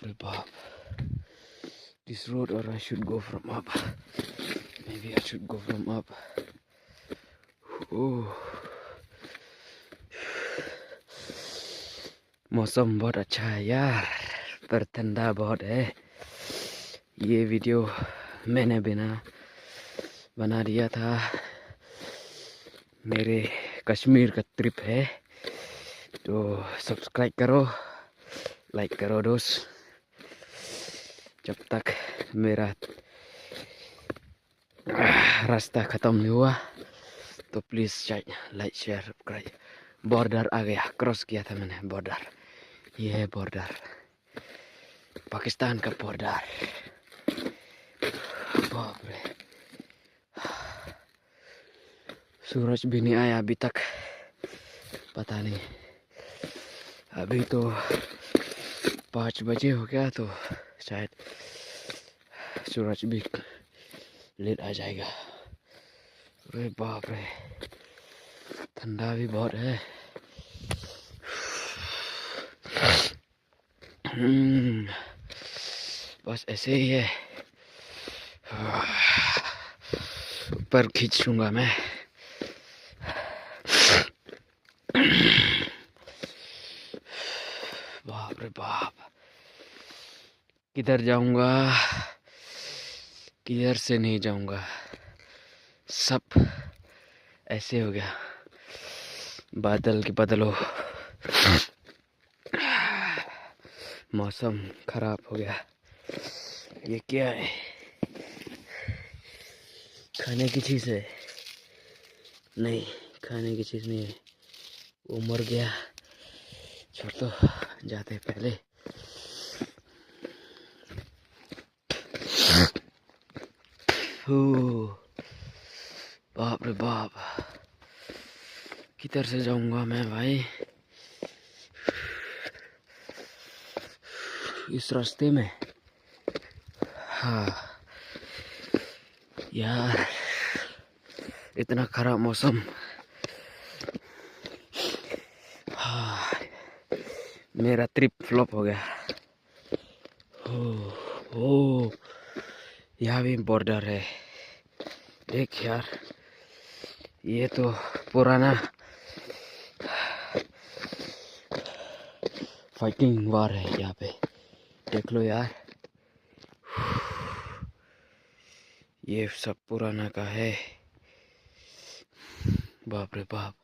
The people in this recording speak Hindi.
रे बाप. This road, or I should go from up. Maybe I should go from up. Oh. मौसम बहुत अच्छा है यार, पर ठंडा बहुत है. ये वीडियो मैंने बना दिया था. मेरे कश्मीर का ट्रिप है, तो सब्सक्राइब करो, लाइक करो दोस्त. जब तक मेरा रास्ता ख़त्म नहीं हुआ तो please like share subscribe. Border आ गया, क्रॉस किया था मैंने बॉर्डर. ये है बॉर्डर, पाकिस्तान का बॉर्डर. बाप रे, सूरज भी नहीं आया अभी तक, पता नहीं. अभी तो 5 बजे हो गया, तो शायद सूरज भी लेट आ जाएगा. अरे बाप रे, ठंडा भी बहुत है. बस ऐसे ही है. ऊपर खींचूंगा मैं. बाप रे बाप, किधर जाऊंगा, किधर से नहीं जाऊंगा, सब ऐसे हो गया. बादल के बदलो, मौसम खराब हो गया. ये क्या है? खाने की चीज़ है? नहीं, खाने की चीज़ नहीं है. वो मर गया. छोड़ तो, जाते पहले. बाप रे बाप, किधर से जाऊंगा मैं भाई? इस रास्ते में? हाँ यार, इतना खराब मौसम. हाँ, मेरा ट्रिप फ्लॉप हो गया. ओ, यहाँ भी बॉर्डर है. देख यार, ये तो पुराना फाइटिंग वार है यहाँ पे. देख लो यार, ये सब पुराना का है. बाप रे बाप.